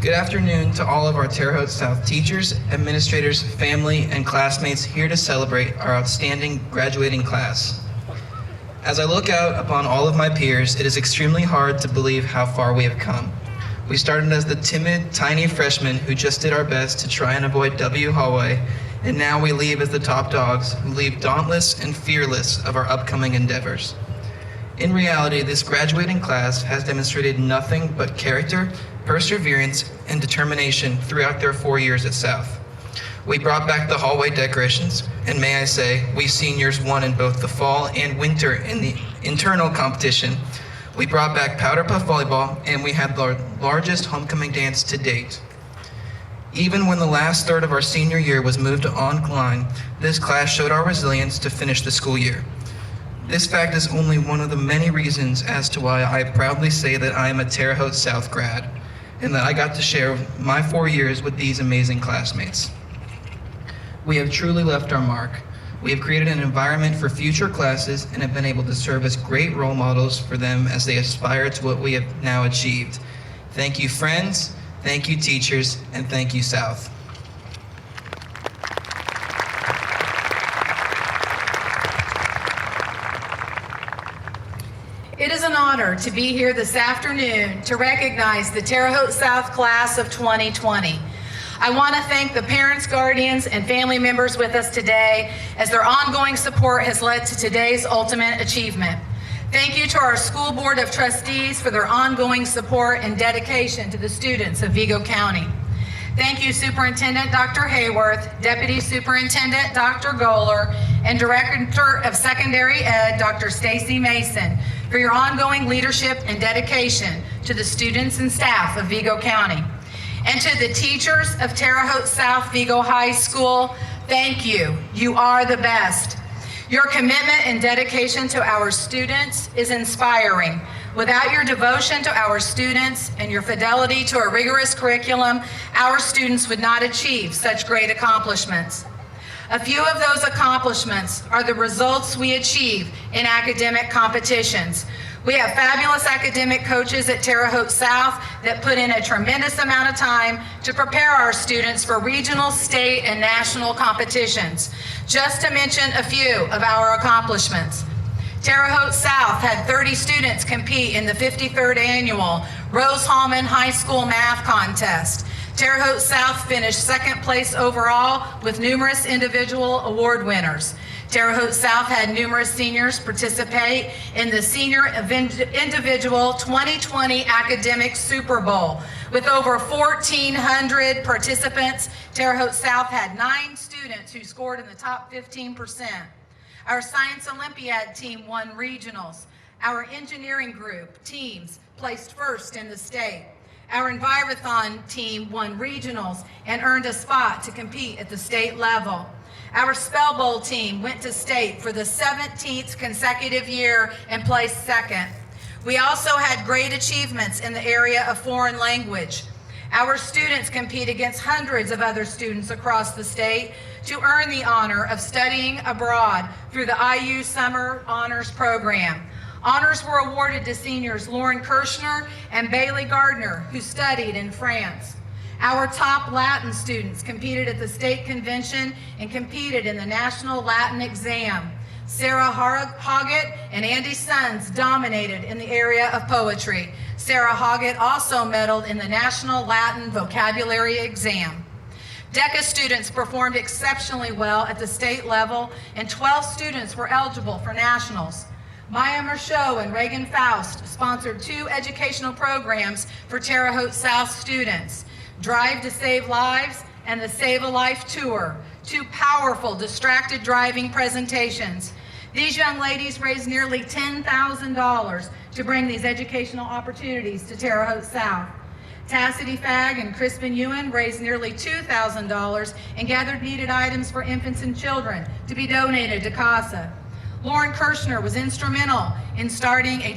Good afternoon to all of our Terre Haute South teachers, administrators, family, and classmates here to celebrate our outstanding graduating class. As I look out upon all of my peers, it is extremely hard to believe how far we have come. We started as the timid, tiny freshmen who just did our best to try and avoid W hallway, and now we leave as the top dogs who leave dauntless and fearless of our upcoming endeavors. In reality, this graduating class has demonstrated nothing but character, perseverance, and determination throughout their 4 years at South. We brought back the hallway decorations, and may I say, we seniors won in both the fall and winter in the internal competition. We brought back powder puff volleyball, and we had the largest homecoming dance to date. Even when the last third of our senior year was moved to online, this class showed our resilience to finish the school year. This fact is only one of the many reasons as to why I proudly say that I am a Terre Haute South grad, and that I got to share my 4 years with these amazing classmates. We have truly left our mark. We have created an environment for future classes and have been able to serve as great role models for them as they aspire to what we have now achieved. Thank you, friends, thank you, teachers, and thank you, South. It is an honor to be here this afternoon to recognize the Terre Haute South class of 2020. I want to thank the parents, guardians, and family members with us today as their ongoing support has led to today's ultimate achievement. Thank you to our School Board of Trustees for their ongoing support and dedication to the students of Vigo County. Thank you, Superintendent Dr. Haworth, Deputy Superintendent Dr. Goller, and Director of Secondary Ed, Dr. Stacy Mason, for your ongoing leadership and dedication to the students and staff of Vigo County. And to the teachers of Terre Haute South Vigo High School, thank you. You are the best. Your commitment and dedication to our students is inspiring. Without your devotion to our students and your fidelity to a rigorous curriculum, our students would not achieve such great accomplishments. A few of those accomplishments are the results we achieve in academic competitions. We have fabulous academic coaches at Terre Haute South that put in a tremendous amount of time to prepare our students for regional, state, and national competitions. Just to mention a few of our accomplishments. Terre Haute South had 30 students compete in the 53rd annual Rowshandel High School Math Contest. Terre Haute South finished second place overall with numerous individual award winners. Terre Haute South had numerous seniors participate in the Senior Individual 2020 Academic Super Bowl. With over 1,400 participants, Terre Haute South had 9 students who scored in the top 15%. Our Science Olympiad team won regionals. Our engineering group teams placed first in the state. Our Envirothon team won regionals and earned a spot to compete at the state level. Our Spell Bowl team went to state for the 17th consecutive year and placed second. We also had great achievements in the area of foreign language. Our students compete against hundreds of other students across the state to earn the honor of studying abroad through the IU Summer Honors Program. Honors were awarded to seniors Lauren Kirshner and Bailey Gardner, who studied in France. Our top Latin students competed at the state convention and competed in the National Latin Exam. Sarah Hoggett and Andy Sons dominated in the area of poetry. Sarah Hoggett also medaled in the National Latin Vocabulary Exam. DECA students performed exceptionally well at the state level, and 12 students were eligible for nationals. Maya Merchot and Reagan Faust sponsored 2 educational programs for Terre Haute South students, Drive to Save Lives and the Save a Life Tour, 2 powerful distracted driving presentations. These young ladies raised nearly $10,000 to bring these educational opportunities to Terre Haute South. Tassity Fagg and Crispin Ewen raised nearly $2,000 and gathered needed items for infants and children to be donated to CASA. Lauren Kirshner was instrumental in starting a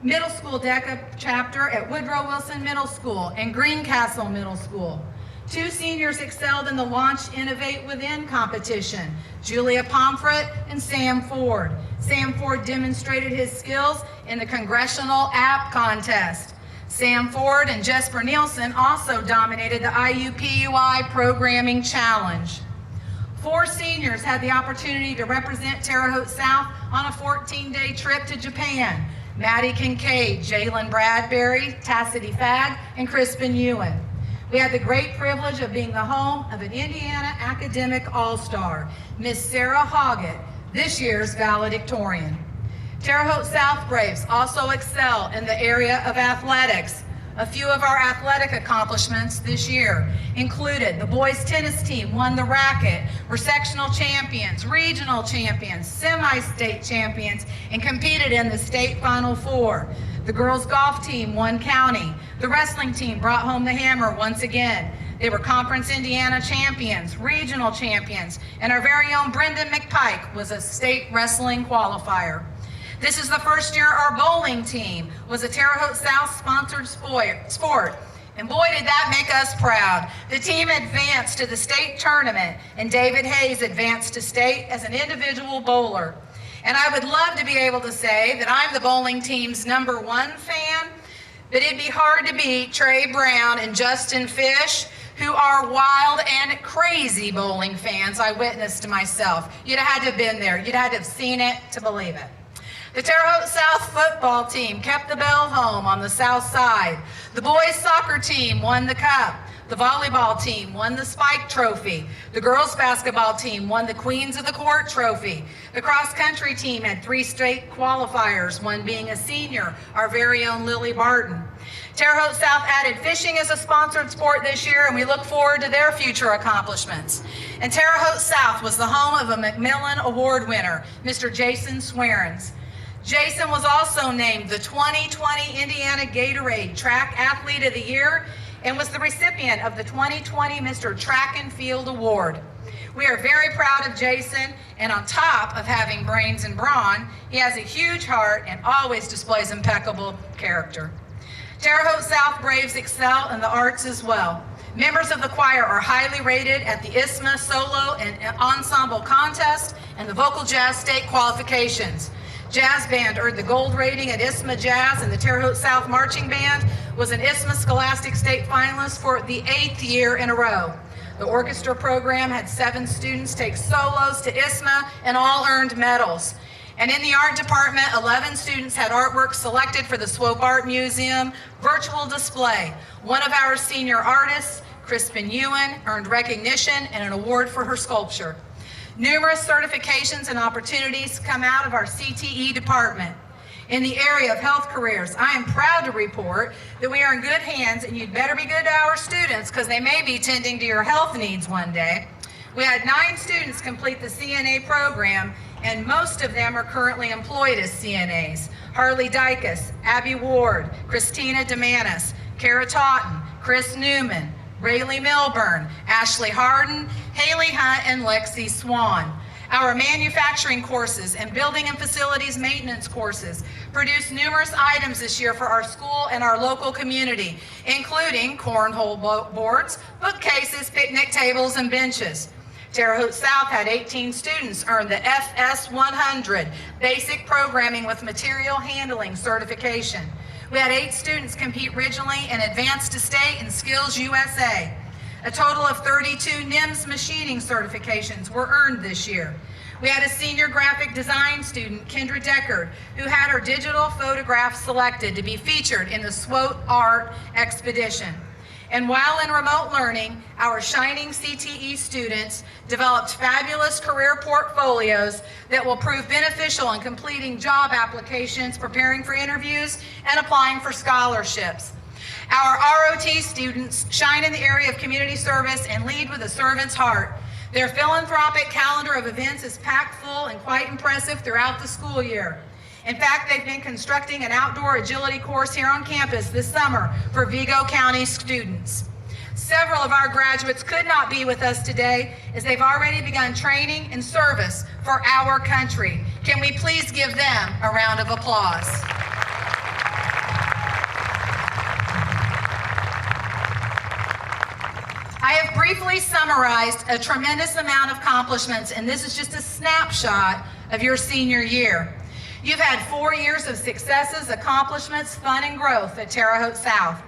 middle school DECA chapter at Woodrow Wilson Middle School and Greencastle Middle School. 2 seniors excelled in the Launch Innovate Within competition, Julia Pomfret and Sam Ford. Sam Ford demonstrated his skills in the Congressional App Contest. Sam Ford and Jesper Nielsen also dominated the IUPUI Programming Challenge. 4 seniors had the opportunity to represent Terre Haute South on a 14-day trip to Japan. Maddie Kincaid, Jalen Bradbury, Tassity Fagg, and Crispin Ewen. We had the great privilege of being the home of an Indiana academic all-star, Miss Sarah Hoggett, this year's valedictorian. Terre Haute South Braves also excel in the area of athletics. A few of our athletic accomplishments this year included the boys tennis team won the racket, were sectional champions, regional champions, semi-state champions, and competed in the state Final Four. The girls golf team won county. The wrestling team brought home the hammer once again. They were Conference Indiana champions, regional champions, and our very own Brendan McPike was a state wrestling qualifier. This is the first year our bowling team was a Terre Haute South sponsored sport. And boy, did that make us proud. The team advanced to the state tournament, and David Hayes advanced to state as an individual bowler. And I would love to be able to say that I'm the bowling team's #1 fan, but it'd be hard to beat Trey Brown and Justin Fish, who are wild and crazy bowling fans I witnessed myself. You'd have had to have been there. You'd had to have seen it to believe it. The Terre Haute South football team kept the bell home on the south side. The boys soccer team won the cup. The volleyball team won the Spike Trophy. The girls basketball team won the Queens of the Court Trophy. The cross country team had 3 state qualifiers, one being a senior, our very own Lily Barton. Terre Haute South added fishing as a sponsored sport this year, and we look forward to their future accomplishments. And Terre Haute South was the home of a Macmillan Award winner, Mr. Jason Swearens. Jason was also named the 2020 Indiana Gatorade Track Athlete of the Year and was the recipient of the 2020 Mr. Track and Field Award. We are very proud of Jason, and on top of having brains and brawn, he has a huge heart and always displays impeccable character. Terre Haute South Braves excel in the arts as well. Members of the choir are highly rated at the ISMA Solo and Ensemble Contest and the Vocal Jazz State Qualifications. Jazz Band earned the gold rating at ISMA Jazz, and the Terre Haute South Marching Band was an ISMA Scholastic State finalist for the 8th year in a row. The orchestra program had 7 students take solos to ISMA and all earned medals. And in the art department, 11 students had artwork selected for the Swope Art Museum virtual display. One of our senior artists, Crispin Ewen, earned recognition and an award for her sculpture. Numerous certifications and opportunities come out of our CTE department. In the area of health careers, I am proud to report that we are in good hands, and you'd better be good to our students because they may be tending to your health needs one day. We had 9 students complete the CNA program, and most of them are currently employed as CNAs. Harley Dykus, Abby Ward, Christina Demanis, Kara Totten, Chris Newman, Rayleigh Milburn, Ashley Harden, Haley Hunt, and Lexi Swan. Our manufacturing courses and building and facilities maintenance courses produced numerous items this year for our school and our local community, including cornhole boards, bookcases, picnic tables, and benches. Terre Haute South had 18 students earn the FS 100, Basic Programming with Material Handling certification. We had 8 students compete regionally and advance to state in Skills USA. A total of 32 NIMS machining certifications were earned this year. We had a senior graphic design student, Kendra Deckard, who had her digital photograph selected to be featured in the SWOT Art Expedition. And while in remote learning, our shining CTE students developed fabulous career portfolios that will prove beneficial in completing job applications, preparing for interviews, and applying for scholarships. Our ROT students shine in the area of community service and lead with a servant's heart. Their philanthropic calendar of events is packed full and quite impressive throughout the school year. In fact, they've been constructing an outdoor agility course here on campus this summer for Vigo County students. Several of our graduates could not be with us today as they've already begun training and service for our country. Can we please give them a round of applause? I have briefly summarized a tremendous amount of accomplishments, and this is just a snapshot of your senior year. You've had 4 years of successes, accomplishments, fun, and growth at Terre Haute South.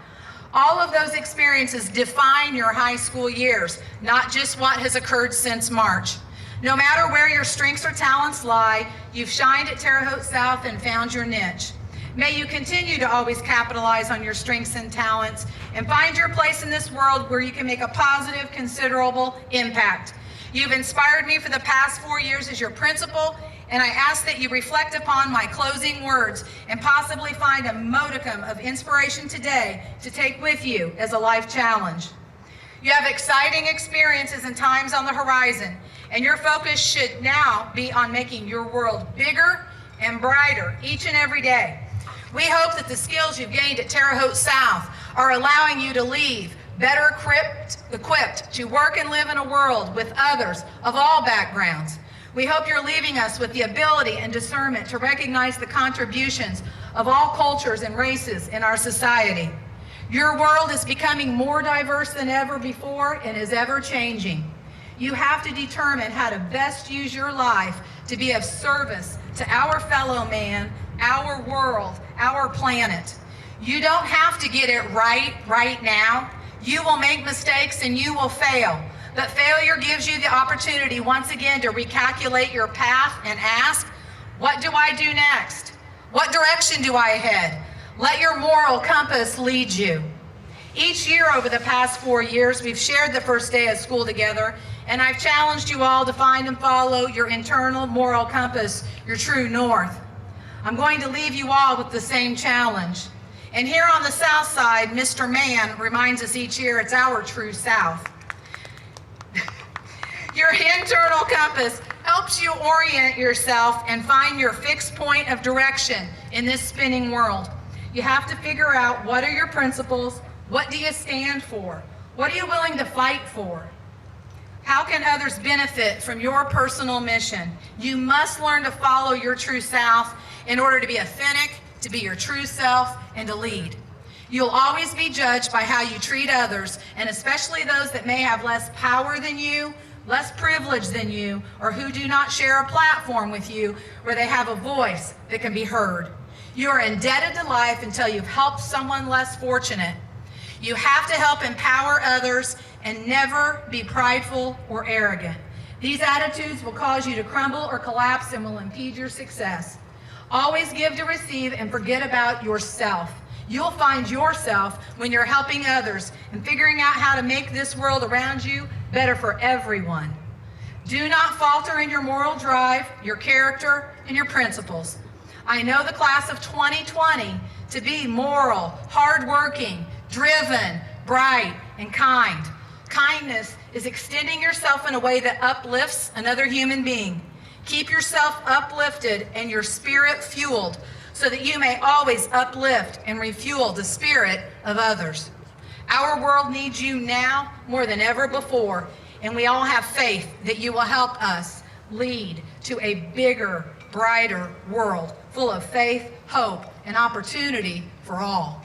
All of those experiences define your high school years, not just what has occurred since March. No matter where your strengths or talents lie, you've shined at Terre Haute South and found your niche. May you continue to always capitalize on your strengths and talents and find your place in this world where you can make a positive, considerable impact. You've inspired me for the past 4 years as your principal, and I ask that you reflect upon my closing words and possibly find a modicum of inspiration today to take with you as a life challenge. You have exciting experiences and times on the horizon, and your focus should now be on making your world bigger and brighter each and every day. We hope that the skills you've gained at Terre Haute South are allowing you to leave better equipped to work and live in a world with others of all backgrounds. We hope you're leaving us with the ability and discernment to recognize the contributions of all cultures and races in our society. Your world is becoming more diverse than ever before and is ever changing. You have to determine how to best use your life to be of service to our fellow man, our world, our planet. You don't have to get it right now. You will make mistakes and you will fail. But failure gives you the opportunity once again to recalculate your path and ask, what do I do next? What direction do I head? Let your moral compass lead you. Each year over the past 4 years, we've shared the first day of school together, and I've challenged you all to find and follow your internal moral compass, your true north. I'm going to leave you all with the same challenge. And here on the South Side, Mr. Man reminds us each year it's our true South. Your internal compass helps you orient yourself and find your fixed point of direction in this spinning world. You have to figure out, what are your principles? What do you stand for? What are you willing to fight for? How can others benefit from your personal mission? You must learn to follow your true South in order to be authentic, to be your true self, and to lead. You'll always be judged by how you treat others, and especially those that may have less power than you, less privilege than you, or who do not share a platform with you where they have a voice that can be heard. You are indebted to life until you've helped someone less fortunate. You have to help empower others and never be prideful or arrogant. These attitudes will cause you to crumble or collapse and will impede your success. Always give to receive and forget about yourself. You'll find yourself when you're helping others and figuring out how to make this world around you better for everyone. Do not falter in your moral drive, your character, and your principles. I know the class of 2020 to be moral, hardworking, driven, bright, and kind. Kindness is extending yourself in a way that uplifts another human being. Keep yourself uplifted and your spirit fueled so that you may always uplift and refuel the spirit of others. Our world needs you now more than ever before, and we all have faith that you will help us lead to a bigger, brighter world full of faith, hope, and opportunity for all.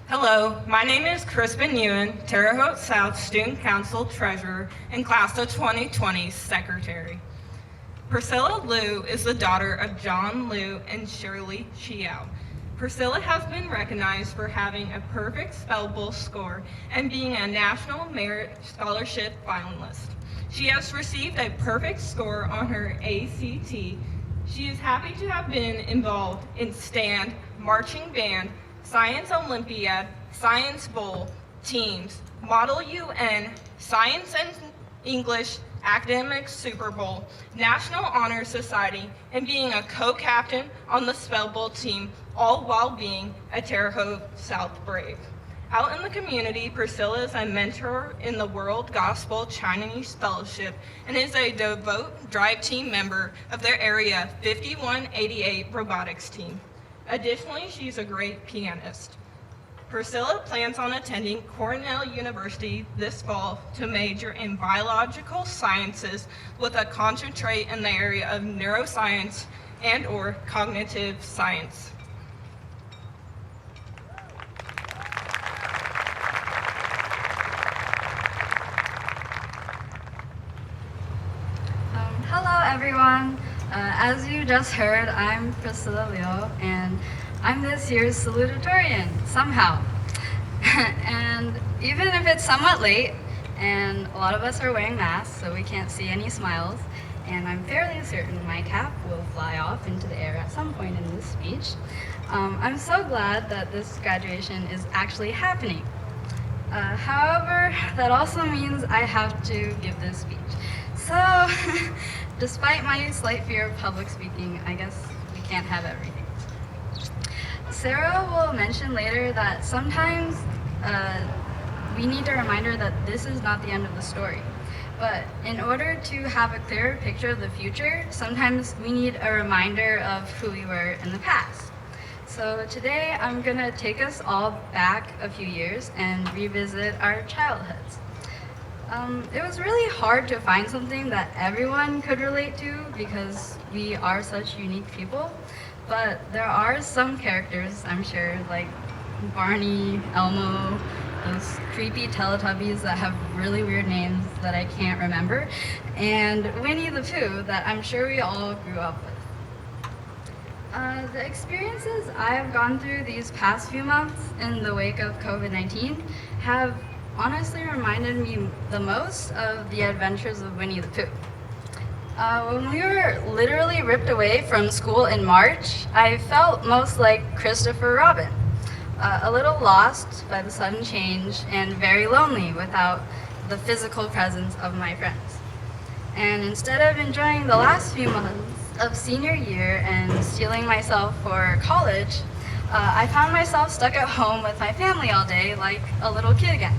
Hello, my name is Crispin Ewen, Terre Haute South Student Council Treasurer and Class of 2020 Secretary. Priscilla Liu is the daughter of John Liu and Shirley Chiao. Priscilla has been recognized for having a perfect spellable score and being a National Merit Scholarship finalist. She has received a perfect score on her ACT. She is happy to have been involved in stand, marching band, Science Olympiad, Science Bowl, teams, Model UN, Science and English Academic Super Bowl, National Honor Society, and being a co-captain on the Spell Bowl team, all while being a Terre Haute South Brave. Out in the community, Priscilla is a mentor in the World Gospel Chinese Fellowship and is a devout drive team member of their area 5188 robotics team. Additionally, she's a great pianist. Priscilla plans on attending Cornell University this fall to major in biological sciences with a concentrate in the area of neuroscience and/or cognitive science. everyone. As you just heard, I'm Priscilla Liu, and I'm this year's salutatorian, somehow. And even if it's somewhat late, and a lot of us are wearing masks, so we can't see any smiles, and I'm fairly certain my cap will fly off into the air at some point in this speech, I'm so glad that this graduation is actually happening. However, that also means I have to give this speech. So, despite my slight fear of public speaking, I guess we can't have everything. Sarah will mention later that sometimes we need a reminder that this is not the end of the story. But in order to have a clearer picture of the future, sometimes we need a reminder of who we were in the past. So today I'm gonna take us all back a few years and revisit our childhoods. It was really hard to find something that everyone could relate to because we are such unique people, but there are some characters, I'm sure, like Barney, Elmo, those creepy Teletubbies that have really weird names that I can't remember, and Winnie the Pooh that I'm sure we all grew up with. The experiences I have gone through these past few months in the wake of COVID-19 have honestly reminded me the most of the adventures of Winnie the Pooh. When we were literally ripped away from school in March, I felt most like Christopher Robin, a little lost by the sudden change and very lonely without the physical presence of my friends. And instead of enjoying the last few months of senior year and steeling myself for college, I found myself stuck at home with my family all day like a little kid again.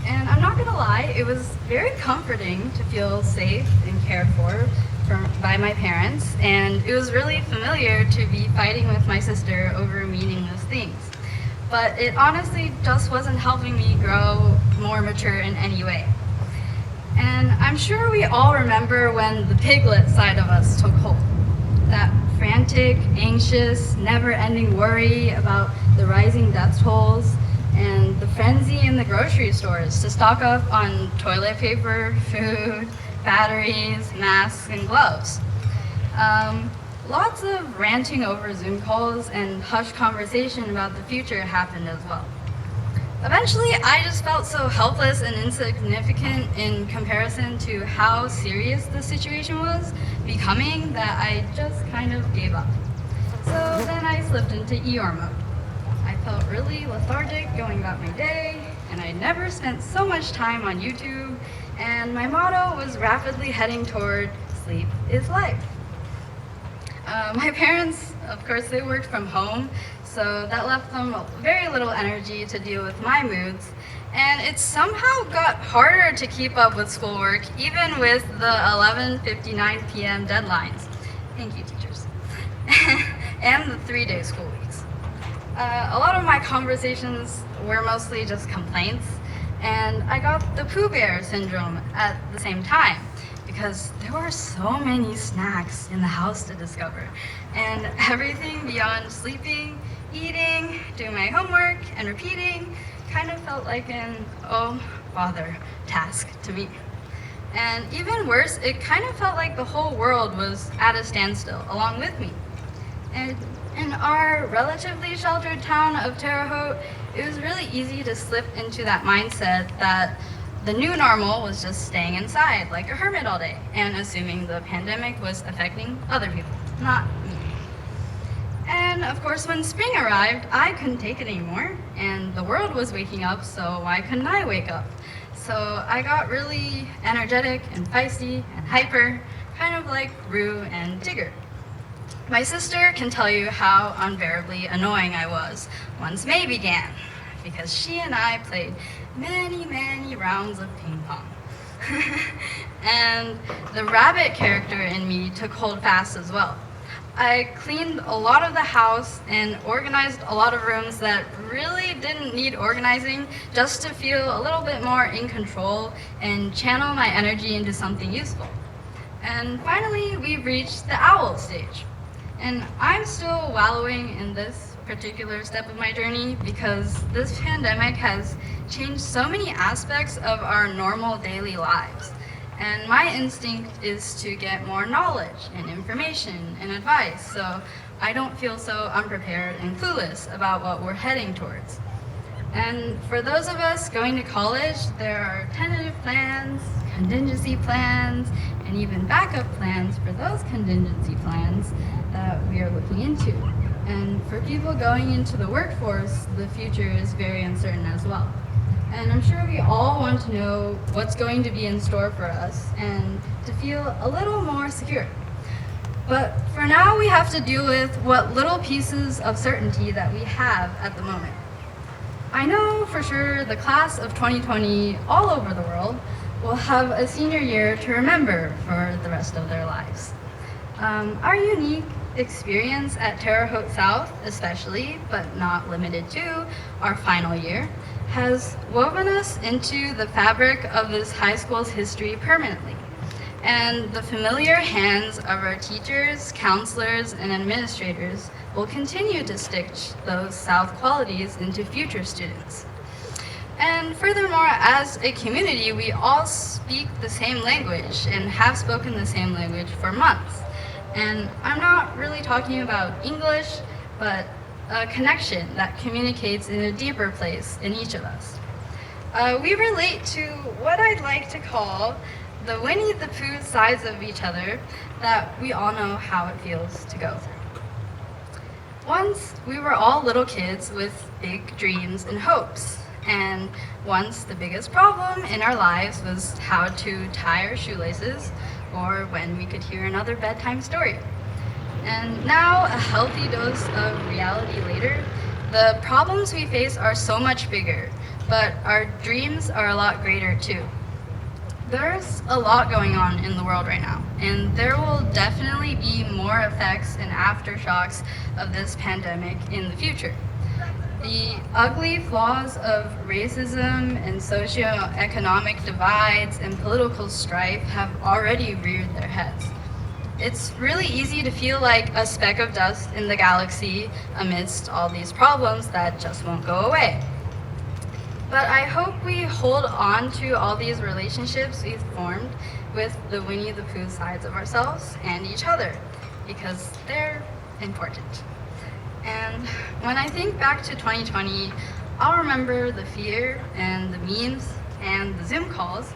And I'm not gonna lie, it was very comforting to feel safe and cared for by my parents, and it was really familiar to be fighting with my sister over meaningless things. But it honestly just wasn't helping me grow more mature in any way. And I'm sure we all remember when the piglet side of us took hold. That frantic, anxious, never-ending worry about the rising death tolls, and the frenzy in the grocery stores to stock up on toilet paper, food, batteries, masks, and gloves. Lots of ranting over Zoom calls and hushed conversation about the future happened as well. Eventually, I just felt so helpless and insignificant in comparison to how serious the situation was becoming that I just kind of gave up. So then I slipped into Eeyore mode. I felt really lethargic going about my day, and I never spent so much time on YouTube, and my motto was rapidly heading toward sleep is life. My parents, of course, they worked from home, so that left them very little energy to deal with my moods, and it somehow got harder to keep up with schoolwork, even with the 11:59 p.m. deadlines. Thank you, teachers. And the 3-day school weeks. A lot of my conversations were mostly just complaints, and I got the Pooh Bear syndrome at the same time because there were so many snacks in the house to discover, and everything beyond sleeping, eating, doing my homework, and repeating kind of felt like an oh bother task to me. And even worse, it kind of felt like the whole world was at a standstill along with me. And in our relatively sheltered town of Terre, Haute, it was really easy to slip into that mindset that the new normal was just staying inside like a hermit all day and assuming the pandemic was affecting other people, not me. And of course, when spring arrived, I couldn't take it anymore, and the world was waking up, so why couldn't I wake up? So I got really energetic and feisty and hyper, kind of like Rue and Digger. My sister can tell you how unbearably annoying I was once May began, because she and I played many, many rounds of ping pong. And the rabbit character in me took hold fast as well. I cleaned a lot of the house and organized a lot of rooms that really didn't need organizing just to feel a little bit more in control and channel my energy into something useful. And finally, we reached the owl stage. And I'm still wallowing in this particular step of my journey because this pandemic has changed so many aspects of our normal daily lives. And my instinct is to get more knowledge and information and advice, so I don't feel so unprepared and clueless about what we're heading towards. And for those of us going to college, there are tentative plans, contingency plans, and even backup plans for those contingency plans that we are looking into. And for people going into the workforce, the future is very uncertain as well. And I'm sure we all want to know what's going to be in store for us and to feel a little more secure. But for now, we have to deal with what little pieces of certainty that we have at the moment. I know for sure the class of 2020 all over the world will have a senior year to remember for the rest of their lives. Our unique experience at Terre, Haute South, especially, but not limited to, our final year, has woven us into the fabric of this high school's history permanently. And the familiar hands of our teachers, counselors, and administrators will continue to stitch those South qualities into future students. And furthermore, as a community, we all speak the same language and have spoken the same language for months. And I'm not really talking about English, but a connection that communicates in a deeper place in each of us. We relate to what I'd like to call the Winnie the Pooh sides of each other that we all know how it feels to go through. Once, we were all little kids with big dreams and hopes. And once, the biggest problem in our lives was how to tie our shoelaces or when we could hear another bedtime story. And now, a healthy dose of reality later, the problems we face are so much bigger, but our dreams are a lot greater too. There's a lot going on in the world right now, and there will definitely be more effects and aftershocks of this pandemic in the future. The ugly flaws of racism and socioeconomic divides and political strife have already reared their heads. It's really easy to feel like a speck of dust in the galaxy amidst all these problems that just won't go away. But I hope we hold on to all these relationships we've formed with the Winnie the Pooh sides of ourselves and each other, because they're important. And when I think back to 2020, I'll remember the fear and the memes and the Zoom calls,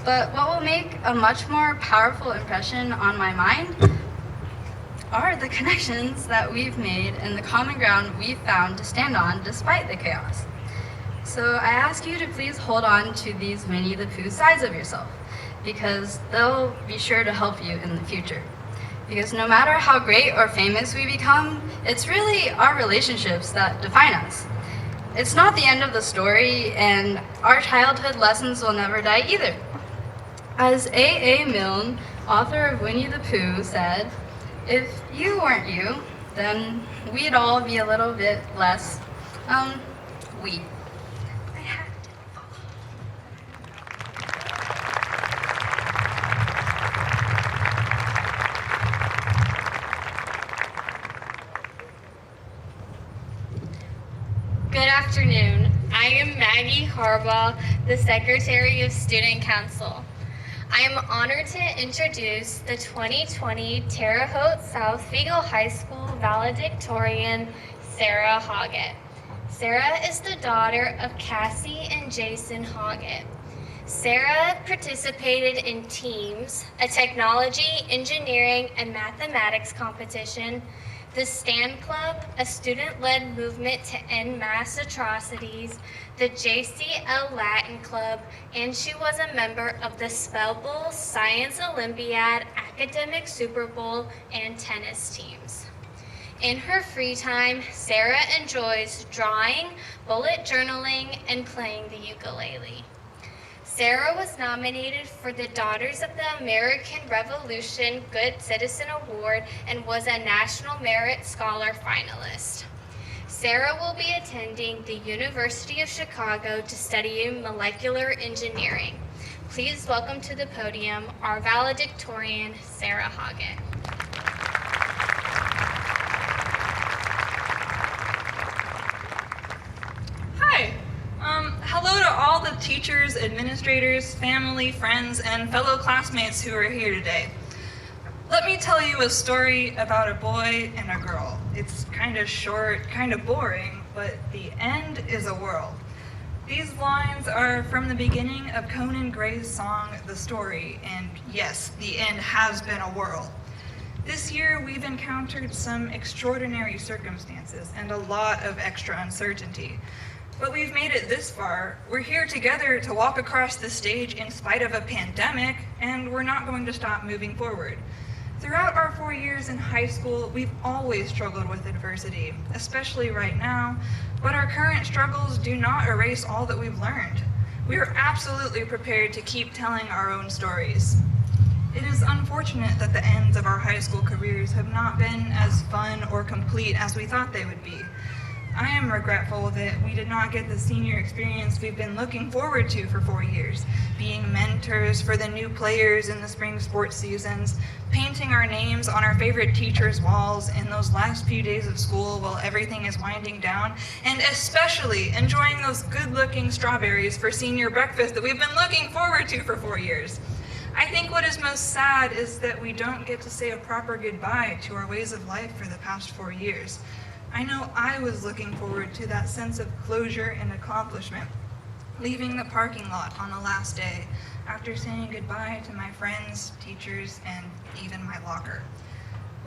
but what will make a much more powerful impression on my mind are the connections that we've made and the common ground we've found to stand on despite the chaos. So I ask you to please hold on to these Winnie the Pooh sides of yourself, because they'll be sure to help you in the future. Because no matter how great or famous we become, it's really our relationships that define us. It's not the end of the story, and our childhood lessons will never die either. As A.A. Milne, author of Winnie the Pooh, said, "If you weren't you, then we'd all be a little bit less, we." Good afternoon. I am Maggie Harbaugh, the Secretary of Student Council. I am honored to introduce the 2020 Terre Haute South Vigo High School valedictorian, Sarah Hoggett. Sarah is the daughter of Cassie and Jason Hoggett. Sarah participated in TEAMS, a technology, engineering, and mathematics competition, the STAND Club, a student-led movement to end mass atrocities, the JCL Latin Club, and she was a member of the Spell Bowl, Science Olympiad, Academic Super Bowl, and tennis teams. In her free time, Sarah enjoys drawing, bullet journaling, and playing the ukulele. Sarah was nominated for the Daughters of the American Revolution Good Citizen Award and was a National Merit Scholar finalist. Sarah will be attending the University of Chicago to study molecular engineering. Please welcome to the podium our valedictorian, Sarah Hoggett. Hi. Hello to all the teachers, administrators, family, friends, and fellow classmates who are here today. Let me tell you a story about a boy and a girl. It's kind of short, kind of boring, but the end is a world. These lines are from the beginning of Conan Gray's song, The Story, and yes, the end has been a world. This year, we've encountered some extraordinary circumstances and a lot of extra uncertainty. But we've made it this far. We're here together to walk across the stage in spite of a pandemic, and we're not going to stop moving forward. Throughout our 4 years in high school, we've always struggled with adversity, especially right now, but our current struggles do not erase all that we've learned. We are absolutely prepared to keep telling our own stories. It is unfortunate that the ends of our high school careers have not been as fun or complete as we thought they would be. I am regretful that we did not get the senior experience we've been looking forward to for 4 years, being mentors for the new players in the spring sports seasons, painting our names on our favorite teachers' walls in those last few days of school while everything is winding down, and especially enjoying those good-looking strawberries for senior breakfast that we've been looking forward to for 4 years. I think what is most sad is that we don't get to say a proper goodbye to our ways of life for the past 4 years. I know I was looking forward to that sense of closure and accomplishment, leaving the parking lot on the last day after saying goodbye to my friends, teachers, and even my locker.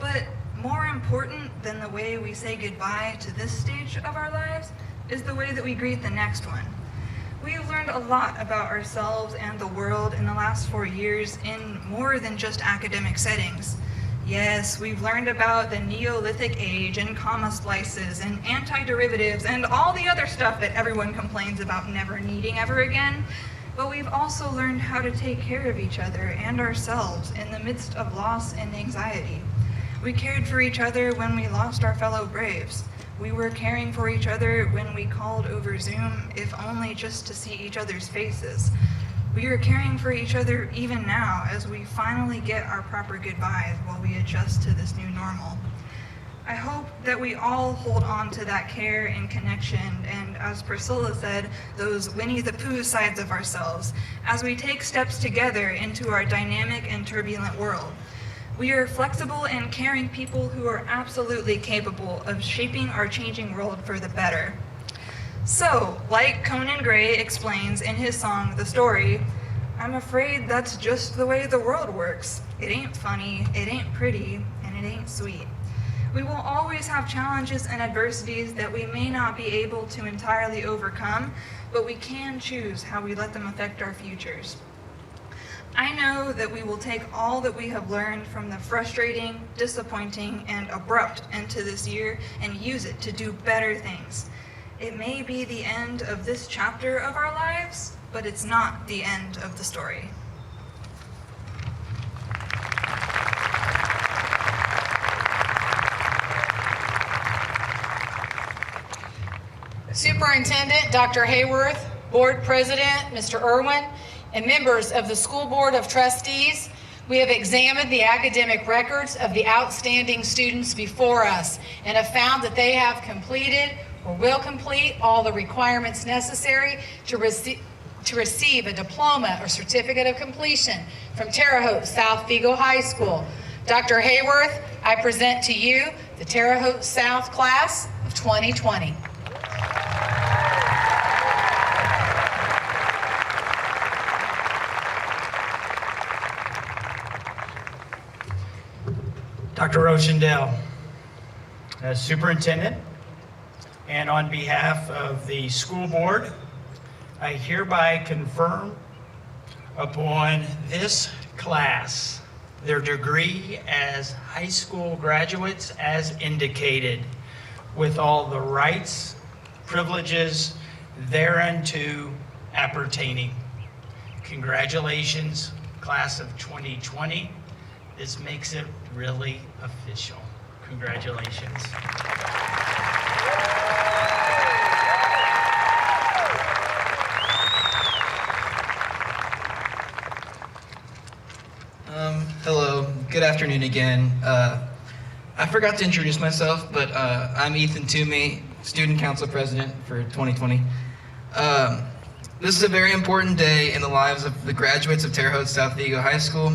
But more important than the way we say goodbye to this stage of our lives is the way that we greet the next one. We've learned a lot about ourselves and the world in the last 4 years in more than just academic settings. Yes, we've learned about the Neolithic age and comma splices and antiderivatives and all the other stuff that everyone complains about never needing ever again. But we've also learned how to take care of each other and ourselves in the midst of loss and anxiety. We cared for each other when we lost our fellow Braves. We were caring for each other when we called over Zoom, if only just to see each other's faces. We are caring for each other even now as we finally get our proper goodbyes while we adjust to this new normal. I hope that we all hold on to that care and connection and, as Priscilla said, those Winnie the Pooh sides of ourselves as we take steps together into our dynamic and turbulent world. We are flexible and caring people who are absolutely capable of shaping our changing world for the better. So, like Conan Gray explains in his song, The Story, I'm afraid that's just the way the world works. It ain't funny, it ain't pretty, and it ain't sweet. We will always have challenges and adversities that we may not be able to entirely overcome, but we can choose how we let them affect our futures. I know that we will take all that we have learned from the frustrating, disappointing, and abrupt end to this year and use it to do better things. It may be the end of this chapter of our lives, but it's not the end of the story. Superintendent Dr. Haworth, Board President Mr. Ewen, and members of the School Board of Trustees, we have examined the academic records of the outstanding students before us and have found that they have completed or will complete all the requirements necessary to receive a diploma or certificate of completion from Terre Haute South Vigo High School. Dr. Haworth, I present to you the Terre Haute South class of 2020. Dr. Rowshandel, as Superintendent, and on behalf of the school board, I hereby confirm upon this class their degree as high school graduates as indicated, with all the rights, privileges thereunto appertaining. Congratulations, class of 2020. This makes it really official. Congratulations. Hello, good afternoon again. I forgot to introduce myself, but I'm Ethan Toomey, Student Council President for 2020. This is a very important day in the lives of the graduates of Terre Haute South Vigo High School.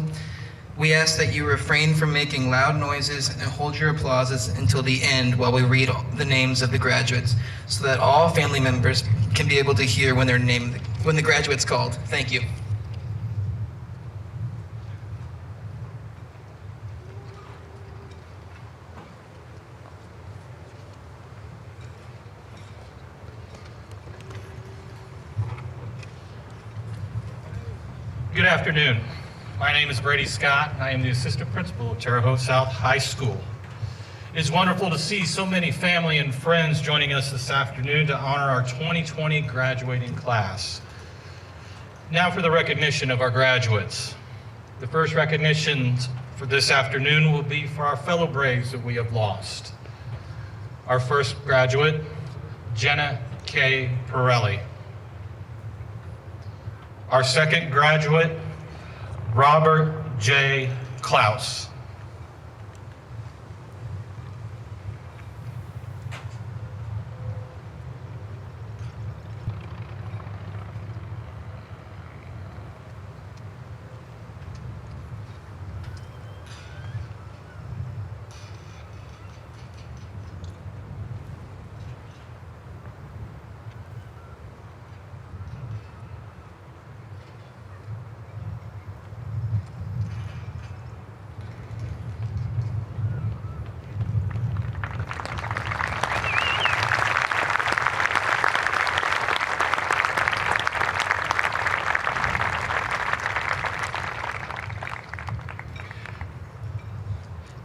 We ask that you refrain from making loud noises and hold your applauses until the end while we read the names of the graduates, so that all family members can be able to hear when the graduate's called. Thank you. Good afternoon. My name is Brady Scott, and I am the Assistant Principal of Terre Haute South High School. It is wonderful to see so many family and friends joining us this afternoon to honor our 2020 graduating class. Now for the recognition of our graduates. The first recognitions for this afternoon will be for our fellow Braves that we have lost. Our first graduate, Jenna K. Pirelli. Our second graduate, Robert J. Klaus.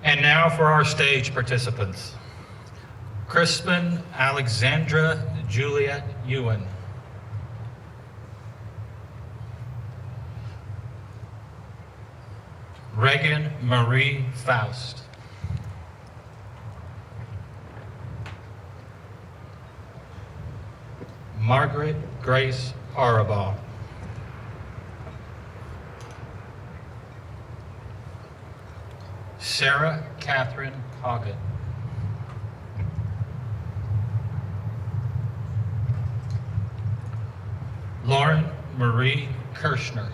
And now for our stage participants. Crispin Alexandra Juliet Ewen. Reagan Marie Faust. Margaret Grace Harbaugh. Sarah Catherine Hoggett. Lauren Marie Kirschner.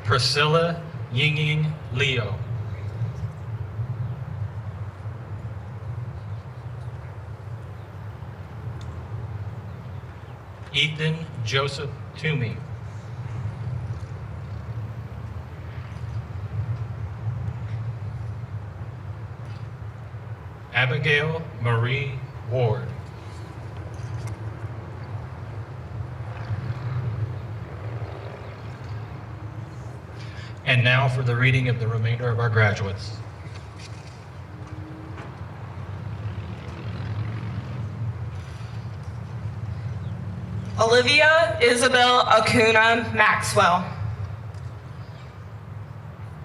Priscilla Yinging Leo. Ethan Joseph Toomey. Abigail Marie Ward. And now for the reading of the remainder of our graduates. Olivia Isabel Acuna Maxwell.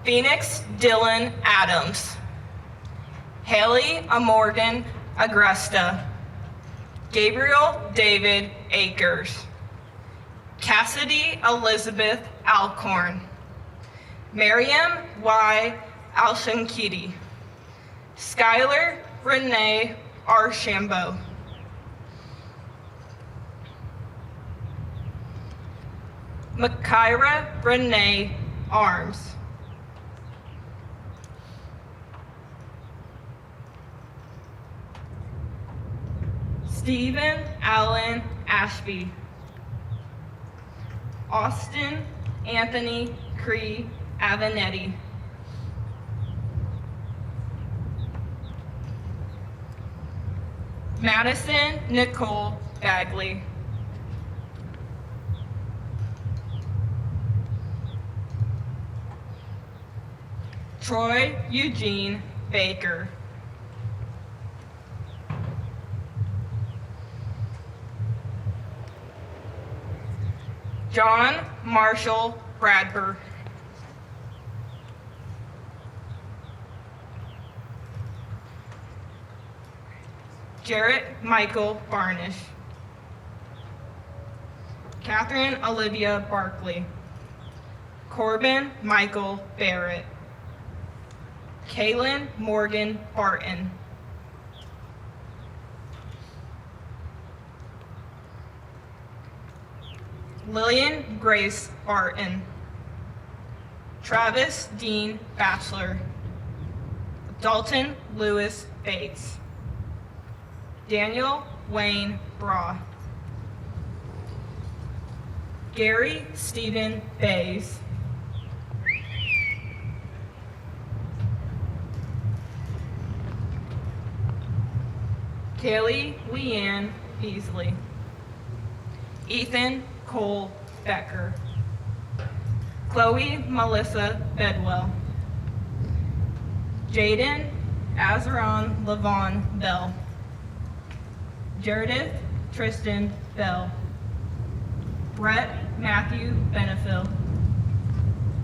Phoenix Dylan Adams. Haley Morgan Agresta. Gabriel David Akers. Cassidy Elizabeth Alcorn. Miriam Y. Alshankiti. Skylar Renee Archambault. Makira Renee Arms. Stephen Allen Ashby. Austin Anthony Cree Avanetti. Madison Nicole Bagley. Troy Eugene Baker. John Marshall Bradford. Jarrett Michael Barnish. Catherine Olivia Barkley. Corbin Michael Barrett. Kaylin Morgan Barton. Lillian Grace Barton. Travis Dean Batchelor. Dalton Lewis Bates. Daniel Wayne Braw. Gary Stephen Bays. Kaylee Leanne Beasley. Ethan Cole Becker. Chloe Melissa Bedwell. Jaden Azaron Levon Bell. Meredith Tristan Bell. Brett Matthew Benefill.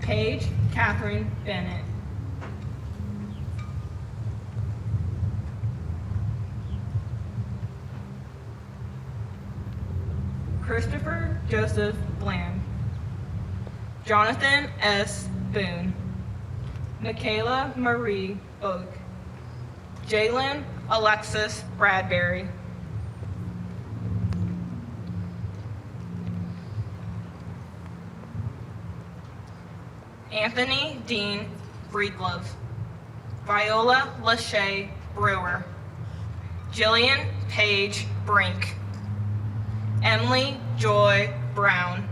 Paige Catherine Bennett. Christopher Joseph Bland. Jonathan S. Boone. Michaela Marie Oak. Jalen Alexis Bradbury. Anthony Dean Breedlove. Viola Lachey Brewer. Jillian Paige Brink. Emily Joy Brown.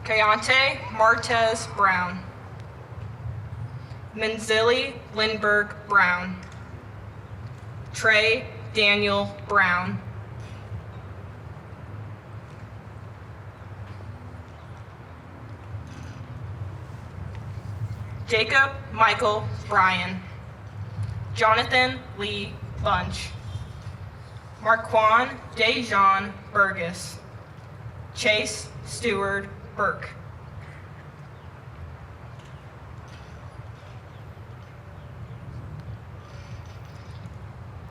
Kayante Martez Brown. Manzili Lindbergh Brown. Trey Daniel Brown. Jacob Michael Bryan. Jonathan Lee Bunch. Marquand Dejan Burgess. Chase Stewart Burke.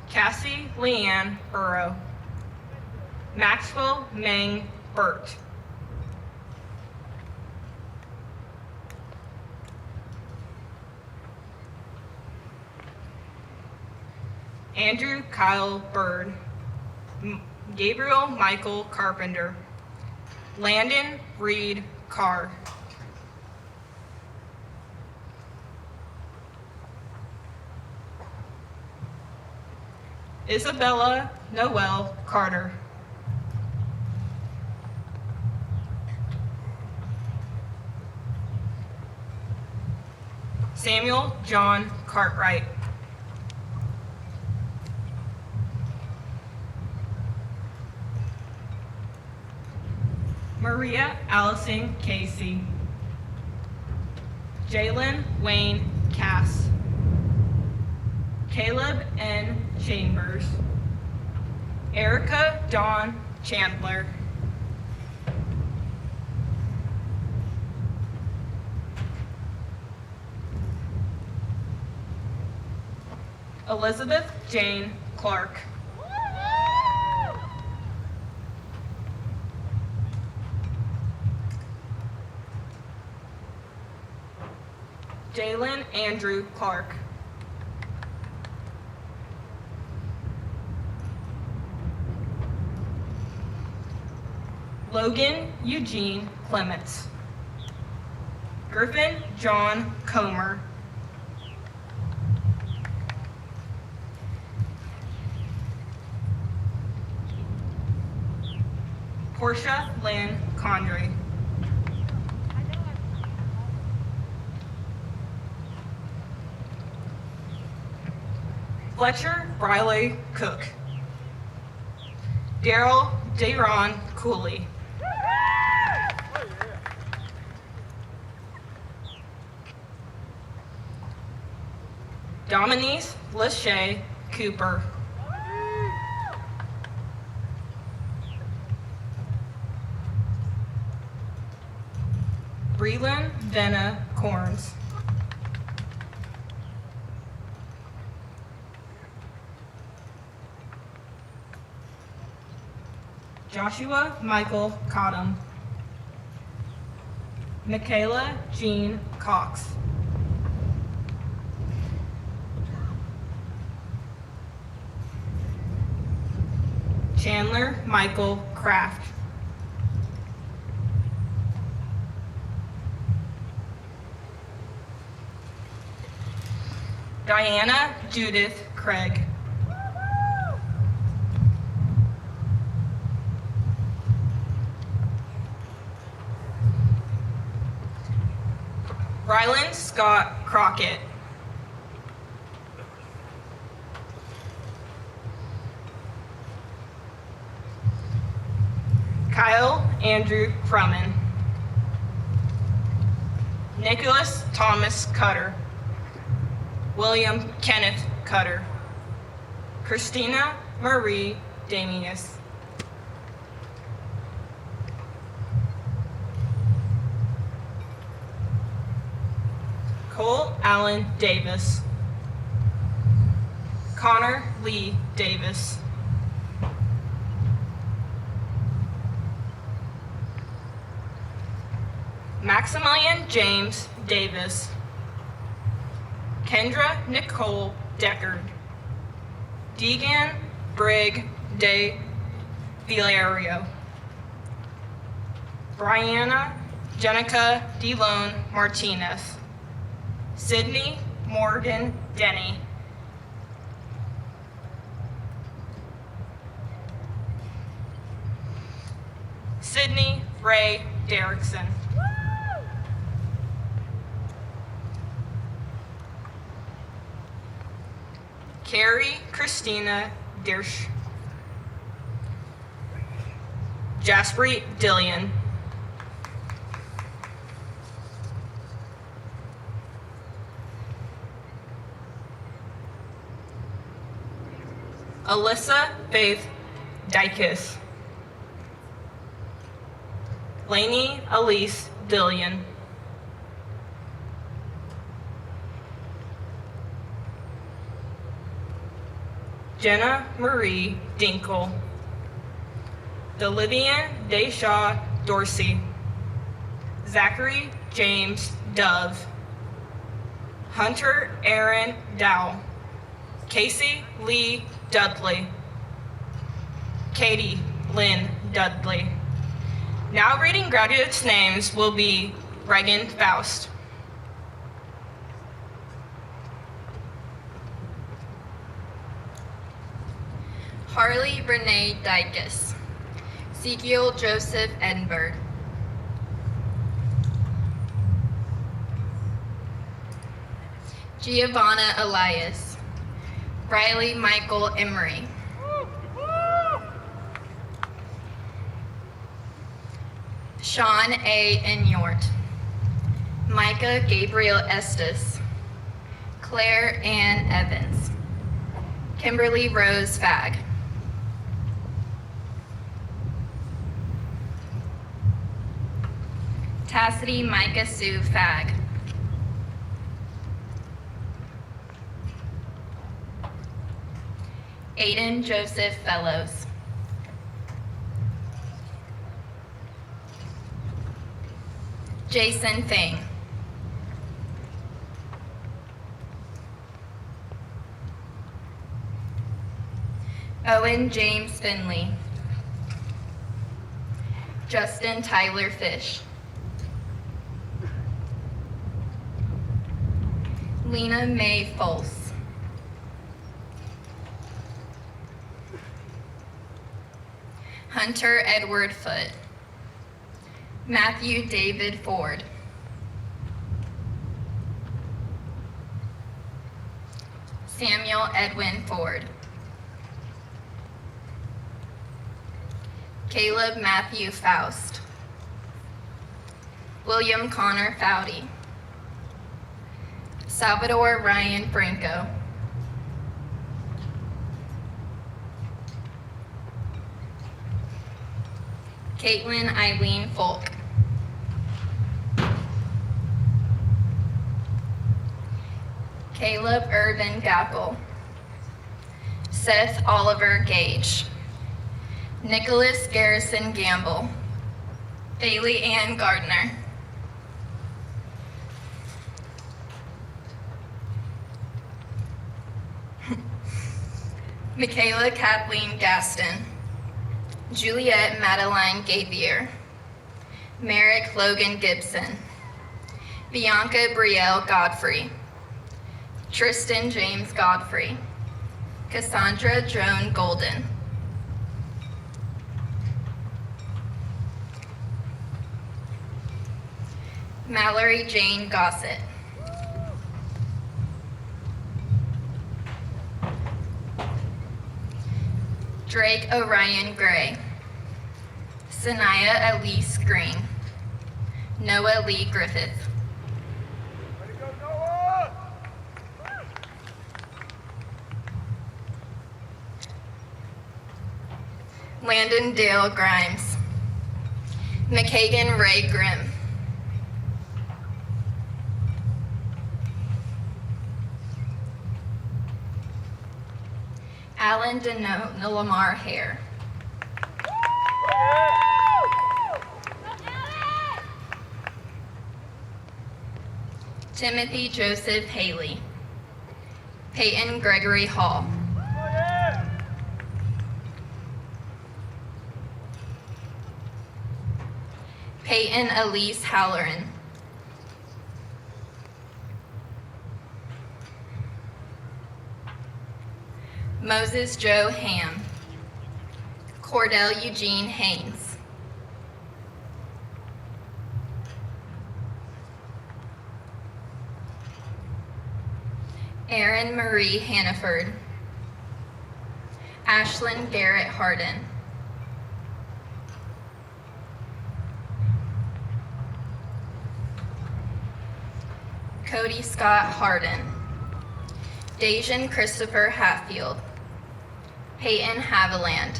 Cassie Leanne Burrow. Maxwell Meng Burt. Andrew Kyle Bird. Gabriel Michael Carpenter. Landon Reed Carr. Isabella Noel Carter. Samuel John Cartwright. Maria Allison Casey. Jalen Wayne Cass. Caleb N. Chambers. Erica Dawn Chandler. Elizabeth Jane Clark. Jalen Andrew Clark. Logan Eugene Clements. Griffin John Comer. Portia Lynn Condry. Fletcher Riley Cook. Daryl Daron Cooley. Dominique Lachey Cooper. Breland Venna Corns. Joshua Michael Cottom, Michaela Jean Cox, Chandler Michael Kraft, Diana Judith Craig, Ryland Scott Crockett, Kyle Andrew Crumman, Nicholas Thomas Cutter, William Kenneth Cutter, Christina Marie Damius, Cole Allen Davis, Connor Lee Davis, Maximilian James Davis, Kendra Nicole Deckard, Deegan Brigg de Villario, Brianna Jenica DeLone Martinez, Sydney Morgan Denny, Sydney Ray Derrickson, Carrie Christina Dirsch, Jaspreet Dillion, Alyssa Faith Dykes, Lainey Elise Dillion, Jenna Marie Dinkle, Delivian Deshaw Dorsey, Zachary James Dove, Hunter Aaron Dow, Casey Lee Dudley, Katie Lynn Dudley. Now reading graduates' names will be Reagan Faust, Harley Renee Dykes, Ezekiel Joseph Edinburgh, Giovanna Elias, Riley Michael Emery, Sean A. Inyort, Micah Gabriel Estes, Claire Ann Evans, Kimberly Rose Fagg, Tassidy Micah Sue Fagg, Aiden Joseph Fellows, Jason Thing, Owen James Finley, Justin Tyler Fish, Lena Mae Folse, Hunter Edward Foote, Matthew David Ford, Samuel Edwin Ford, Caleb Matthew Faust, William Connor Foudy, Salvador Ryan Franco, Caitlin Eileen Folk, Caleb Irvin Gackel, Seth Oliver Gage, Nicholas Garrison Gamble, Bailey Ann Gardner, Michaela Kathleen Gaston, Juliette Madeline Gaithier, Merrick Logan Gibson, Bianca Brielle Godfrey, Tristan James Godfrey, Cassandra Joan Golden, Mallory Jane Gossett, Drake Orion Gray, Sanaya Elise Green, Noah Lee Griffith, Landon Dale Grimes, McKagan Ray Grimm, Alan Deno Lamar Hare, Timothy Joseph Haley, Peyton Gregory Hall, Peyton Elise Halloran, Moses Joe Ham, Cordell Eugene Haynes, Erin Marie Hannaford, Ashlyn Garrett Harden, Cody Scott Harden, Dejan Christopher Hatfield, Peyton Haviland,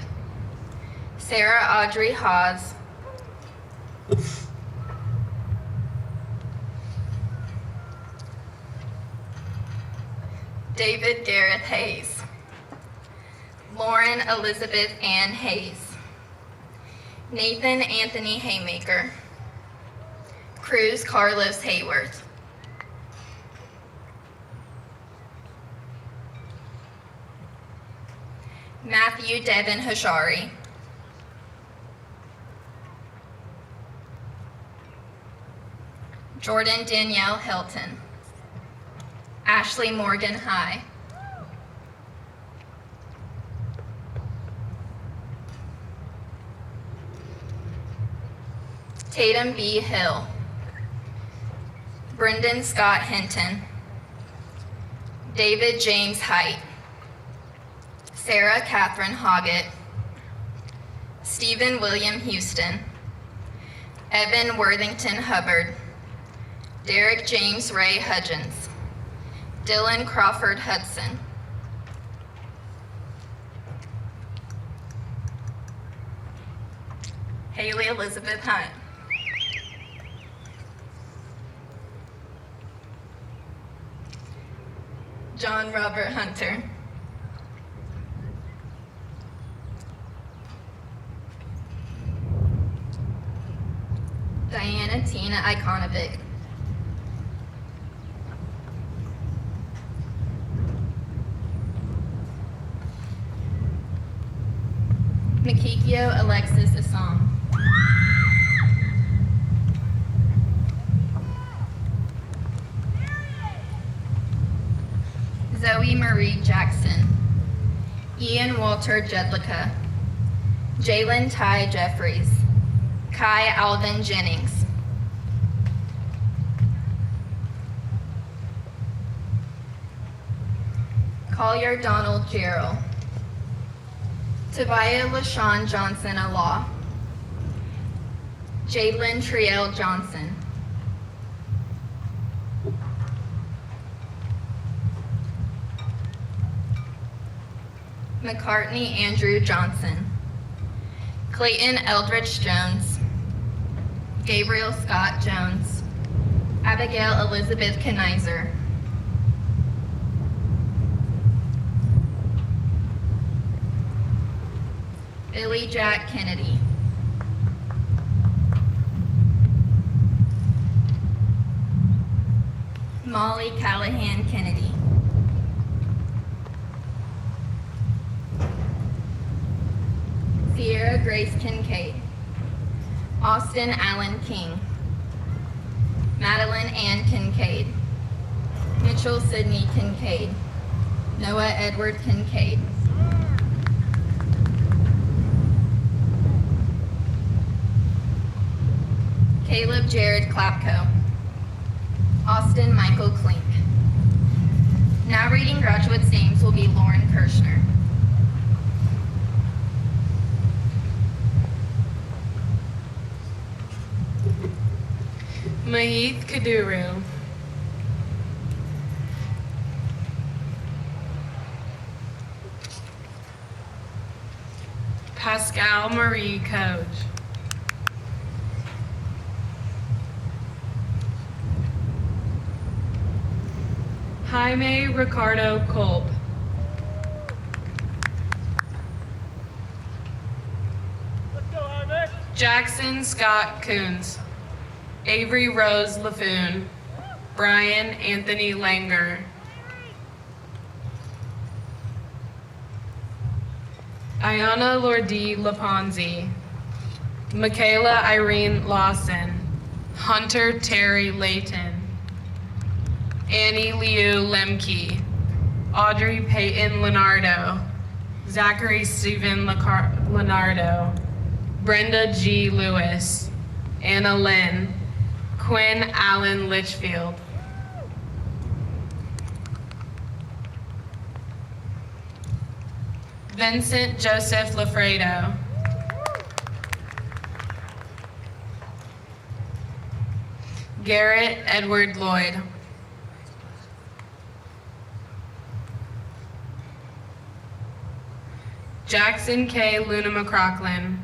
Sarah Audrey Hawes, David Gareth Hayes, Lauren Elizabeth Ann Hayes, Nathan Anthony Haymaker, Cruz Carlos Hayworth, Matthew Devin Hashari, Jordan Danielle Hilton, Ashley Morgan High, Tatum B. Hill, Brendan Scott Hinton, David James Height, Sarah Catherine Hoggett, Stephen William Houston, Evan Worthington Hubbard, Derek James Ray Hudgens, Dylan Crawford Hudson, Haley Elizabeth Hunt, John Robert Hunter, Diana Tina Ikonovic, Makikio Alexis Assam, Zoe Marie Jackson, Ian Walter Jedlicka, Jalen Ty Jeffries, Kai Alvin Jennings, Collier Donald Gerald, Tabaya LaShawn Johnson Alaw, Jadlyn Triel Johnson, McCartney Andrew Johnson, Clayton Eldridge Jones, Gabriel Scott Jones, Abigail Elizabeth Kenizer, Billy Jack Kennedy. Molly Callahan Kennedy. Sierra Grace Kincaid. Austin Allen King. Madeline Ann Kincaid. Mitchell Sidney Kincaid. Noah Edward Kincaid. Caleb Jared Klapko. Austin Michael Klink. Now reading graduates' names will be Lauren Kirshner. Mahith Kaduru. Pascal Marie Coach. Jaime Ricardo Kolb. Jackson Scott Coons. Avery Rose Laffoon. Brian Anthony Langer. Ayana Lordi Laponzi. Michaela Irene Lawson. Hunter Terry Layton. Annie Liu Lemke. Audrey Peyton Leonardo. Zachary Stephen Leonardo. Brenda G. Lewis. Anna Lynn. Quinn Allen Litchfield. Vincent Joseph Lafredo. Garrett Edward Lloyd. Jackson K. Luna McCrocklin.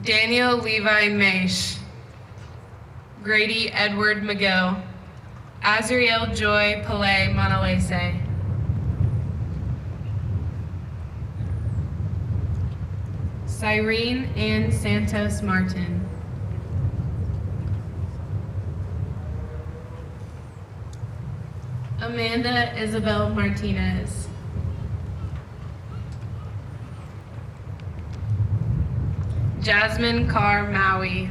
Daniel Levi Maish. Grady Edward McGill. Azriel Joy Pillay Monalese. Cyrene Ann Santos Martin. Amanda Isabel Martinez. Jasmine Carr Maui.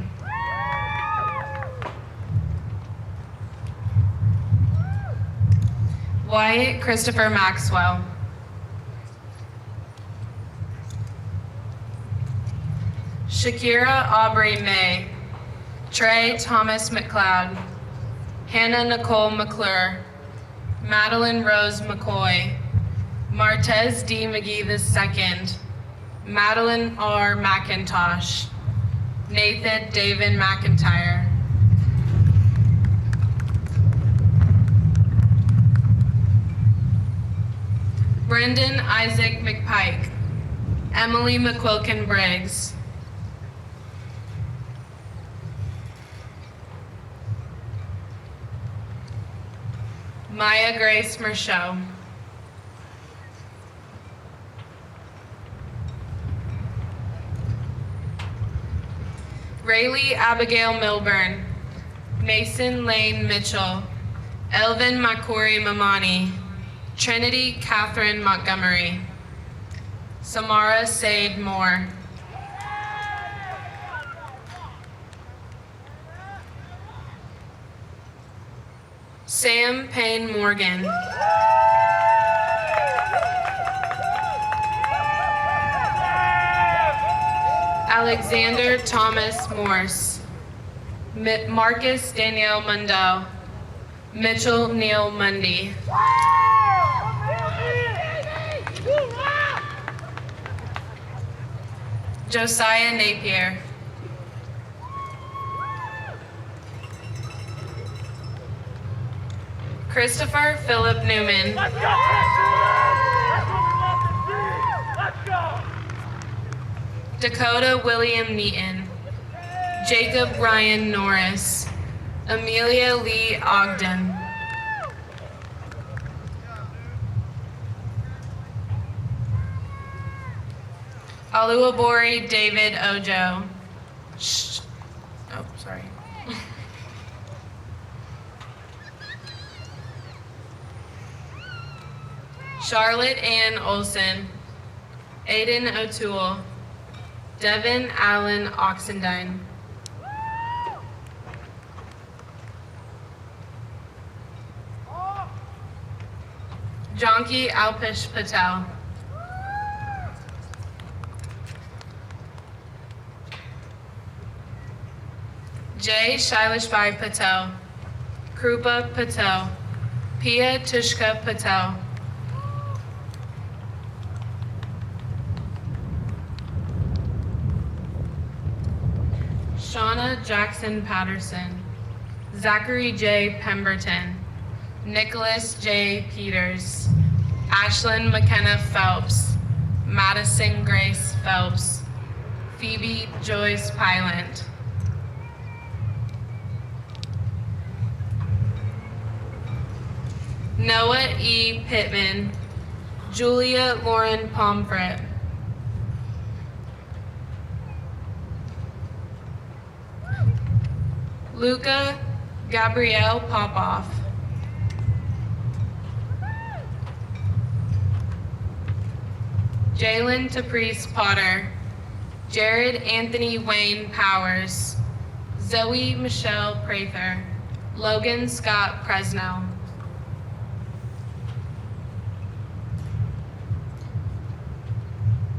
Wyatt Christopher Maxwell. Shakira Aubrey May. Trey Thomas McLeod. Hannah Nicole McClure. Madeline Rose McCoy. Martez D. McGee II. Madeline R. McIntosh. Nathan David McIntyre. Brendan Isaac McPike. Emily McQuilkin Briggs. Maya Grace Mershot. Rayleigh Abigail Milburn. Mason Lane Mitchell. Elvin Makuri Mamani. Trinity Catherine Montgomery. Samara Said Moore. Sam Payne Morgan. Alexander Thomas Morse. Marcus Danielle Mundell. Mitchell Neil Mundy. Josiah Napier. Christopher Philip Newman. Let's go, that's what we love to see. Let's go. Dakota William Neaton. Jacob Ryan Norris. Amelia Lee Ogden. Oluwabori David Ojo. Oh, sorry. Charlotte Ann Olson. Aiden O'Toole. Devin Allen Oxendine. Janki Alpesh Patel. Jay Shailashbhai Patel. Krupa Patel. Pia Tushka Patel. Shauna Jackson Patterson. Zachary J. Pemberton. Nicholas J. Peters. Ashlyn McKenna Phelps. Madison Grace Phelps. Phoebe Joyce Pylant. Noah E. Pittman. Julia Lauren Pomfret. Luca Gabrielle Popoff. Jalen Taprice Potter. Jared Anthony Wayne Powers. Zoe Michelle Prather. Logan Scott Presnell.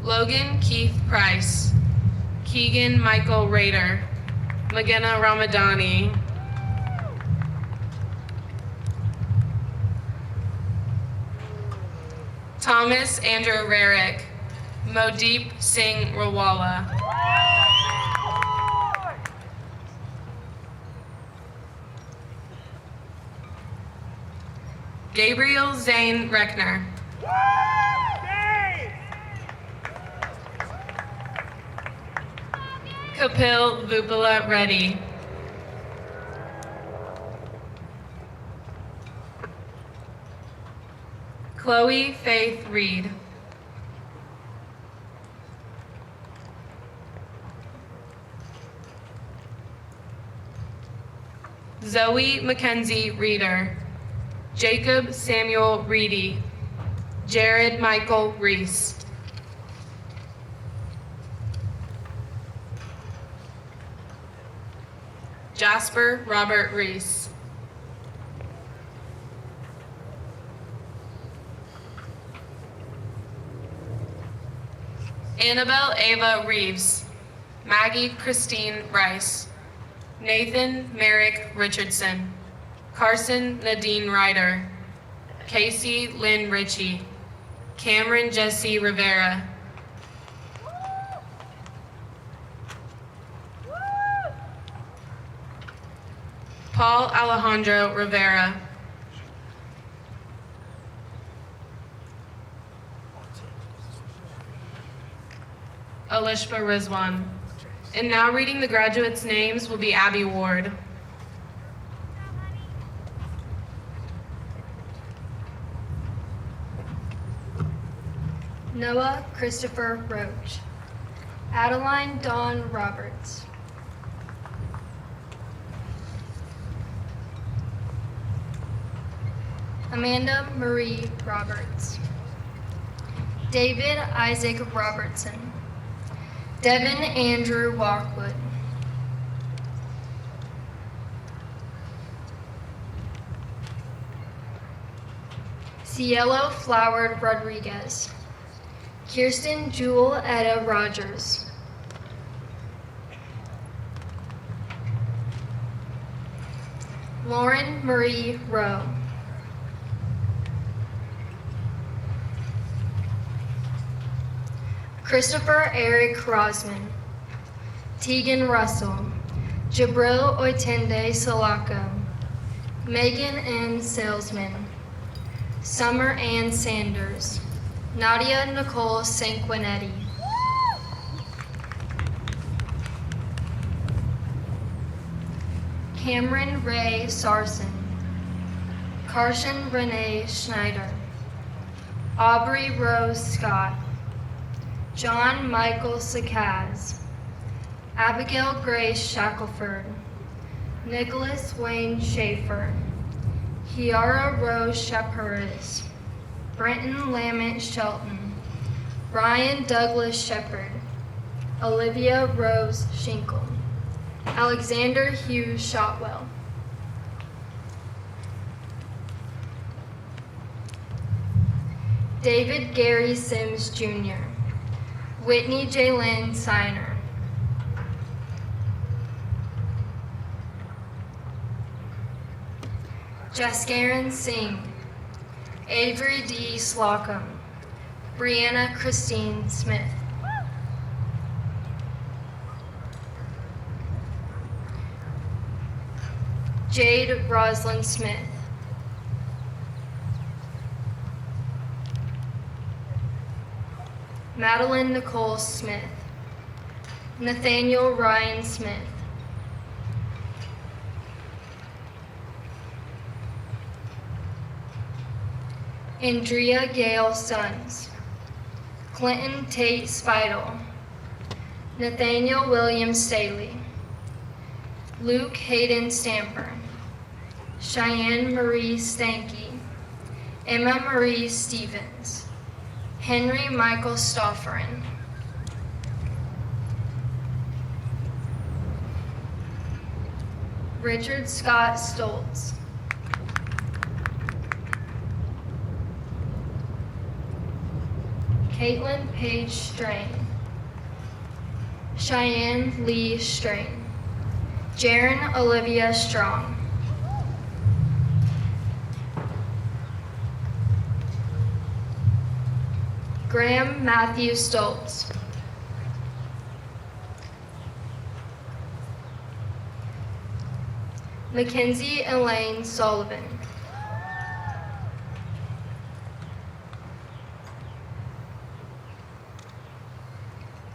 Logan Keith Price. Keegan Michael Rader. Magena Ramadani. Thomas Andrew Rarick. Modeep Singh Rawala. Gabriel Zane Reckner. Kapil Vupala Reddy. Chloe Faith Reed. Zoe Mackenzie Reeder. Jacob Samuel Reedy. Jared Michael Reese. Jasper Robert Reese. Annabelle Ava Reeves. Maggie Christine Rice. Nathan Merrick Richardson. Carson Nadine Ryder. Casey Lynn Ritchie. Cameron Jesse Rivera. Paul Alejandro Rivera. Alishba Rizwan. And now reading the graduates' names will be Abby Ward. Noah Christopher Roach. Adeline Dawn Roberts. Amanda Marie Roberts. David Isaac Robertson. Devin Andrew Walkwood. Cielo Flower Rodriguez. Kirsten Jewel Etta Rogers. Lauren Marie Rowe. Christopher Eric Rosman. Tegan Russell. Jabril Oitende Salako. Megan N. Salesman. Summer Ann Sanders. Nadia Nicole Sanquinetti. Cameron Ray Sarson. Carson Renee Schneider. Aubrey Rose Scott. John Michael Sakaz, Abigail Grace Shackelford, Nicholas Wayne Schaefer, Kiara Rose Shaparis, Brenton Lamont Shelton, Brian Douglas Shepard, Olivia Rose Shinkle, Alexander Hughes Shotwell. David Gary Sims Jr., Whitney Jaylyn Siner, Jaskaran Singh, Avery D. Slocum, Brianna Christine Smith, Jade Roslyn Smith, Madeline Nicole Smith, Nathaniel Ryan Smith, Andrea Gale Sons, Clinton Tate Spidel, Nathaniel William Staley, Luke Hayden Stamper, Cheyenne Marie Stanky, Emma Marie Stevens, Henry Michael Stofferin, Richard Scott Stoltz, Caitlin Paige Strain, Cheyenne Lee Strain, Jaren Olivia Strong, Graham Matthew Stoltz, Mackenzie Elaine Sullivan,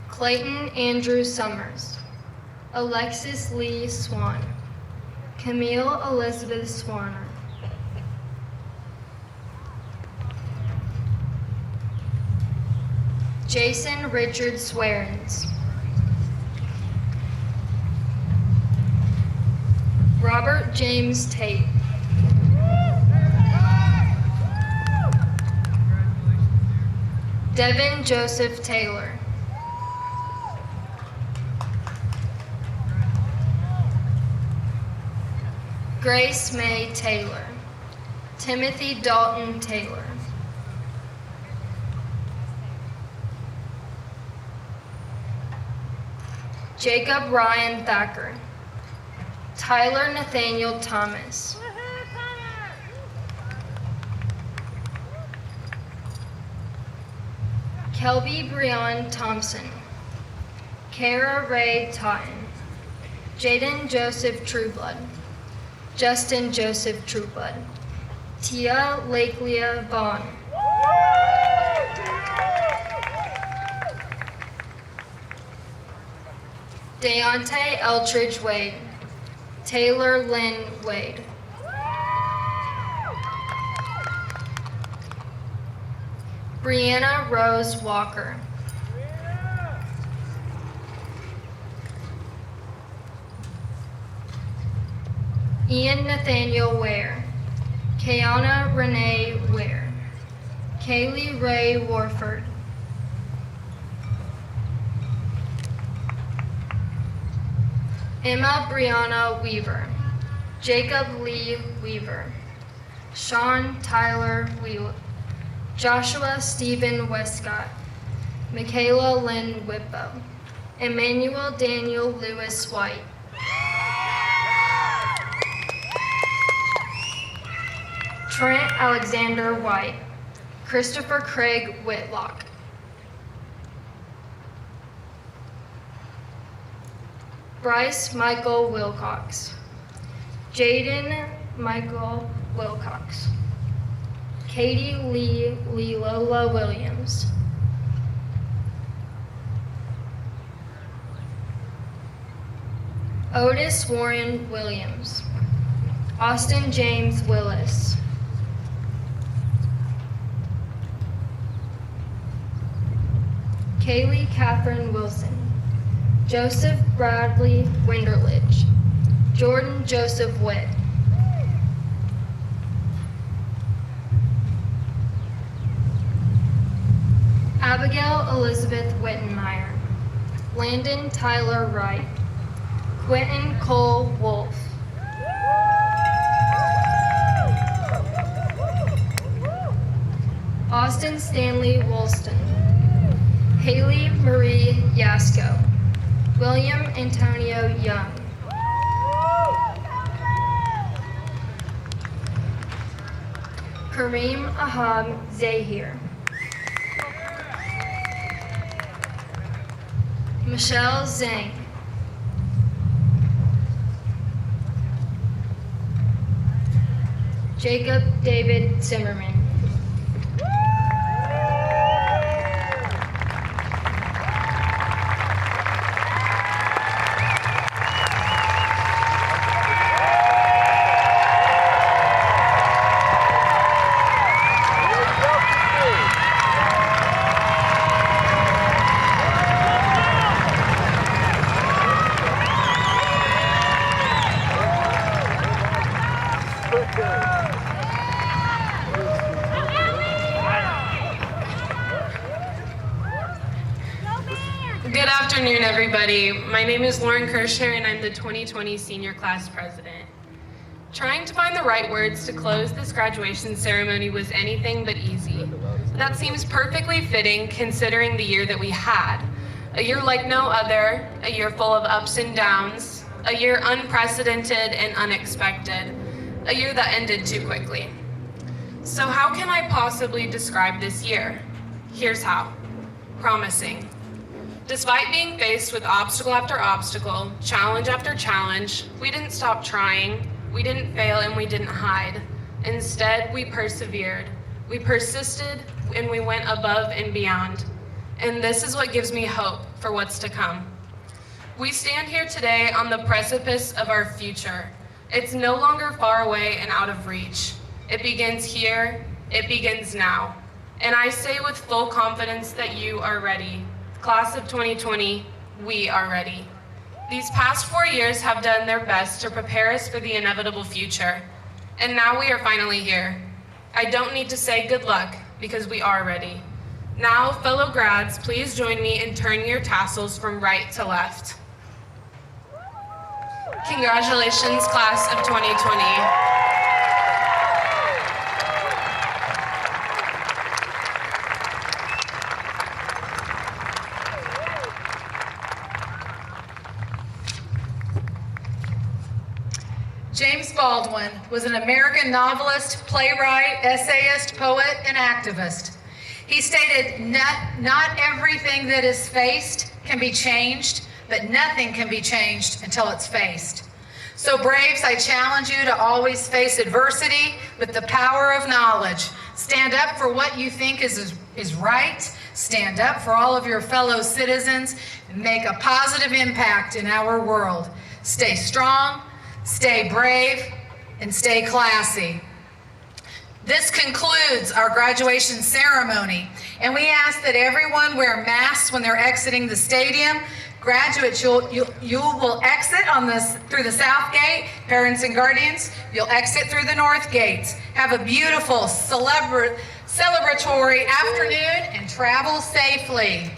Clayton Andrew Summers, Alexis Lee Swan, Camille Elizabeth Swanner, Jason Richard Swearens, Robert James Tate, Devin Joseph Taylor, Grace May Taylor, Timothy Dalton Taylor, Jacob Ryan Thacker, Tyler Nathaniel Thomas, Kelby Breon Thompson, Kara Ray Totten, Jaden Joseph Trueblood, Justin Joseph Trueblood, Tia Lakelia Vaughn, Deontay Eltridge Wade, Taylor Lynn Wade, Brianna Rose Walker, Ian Nathaniel Ware, Kayana Renee Ware, Kaylee Ray Warford, Emma Brianna Weaver, Jacob Lee Weaver, Sean Tyler Wheeler, Joshua Stephen Westcott, Michaela Lynn Whippo, Emmanuel Daniel Lewis White, Trent Alexander White, Christopher Craig Whitlock, Bryce Michael Wilcox, Jaden Michael Wilcox, Katie Lee Lelola Williams, Otis Warren Williams, Austin James Willis, Kaylee Catherine Wilson, Joseph Bradley Winderlich, Jordan Joseph Witt, Abigail Elizabeth Wittenmeyer, Landon Tyler Wright, Quentin Cole Wolf, Austin Stanley Woolston, Haley Marie Yasko, William Antonio Young, Kareem Ahab Zahir, Michelle Zhang, Jacob David Zimmerman, Good afternoon, everybody. My name is Lauren Kirschner, and I'm the 2020 Senior Class President. Trying to find the right words to close this graduation ceremony was anything but easy. That seems perfectly fitting considering the year that we had. A year like no other, a year full of ups and downs, a year unprecedented and unexpected, a year that ended too quickly. So how can I possibly describe this year? Here's how. Promising. Despite being faced with obstacle after obstacle, challenge after challenge, we didn't stop trying, we didn't fail, and we didn't hide. Instead, we persevered. We persisted, and we went above and beyond. And this is what gives me hope for what's to come. We stand here today on the precipice of our future. It's no longer far away and out of reach. It begins here, it begins now. And I say with full confidence that you are ready. Class of 2020, we are ready. These past 4 years have done their best to prepare us for the inevitable future. And now we are finally here. I don't need to say good luck because we are ready. Now, fellow grads, please join me in turning your tassels from right to left. Congratulations, class of 2020. James Baldwin was an American novelist, playwright, essayist, poet, and activist. He stated, not everything that is faced can be changed, but nothing can be changed until it's faced. So Braves, I challenge you to always face adversity with the power of knowledge. Stand up for what you think is right. Stand up for all of your fellow citizens and make a positive impact in our world. Stay strong, stay brave, and stay classy. This concludes our graduation ceremony, and we ask that everyone wear masks when they're exiting the stadium. Graduates, you will exit through the south gate. Parents and guardians, you'll exit through the north gates. Have a beautiful celebratory afternoon and travel safely.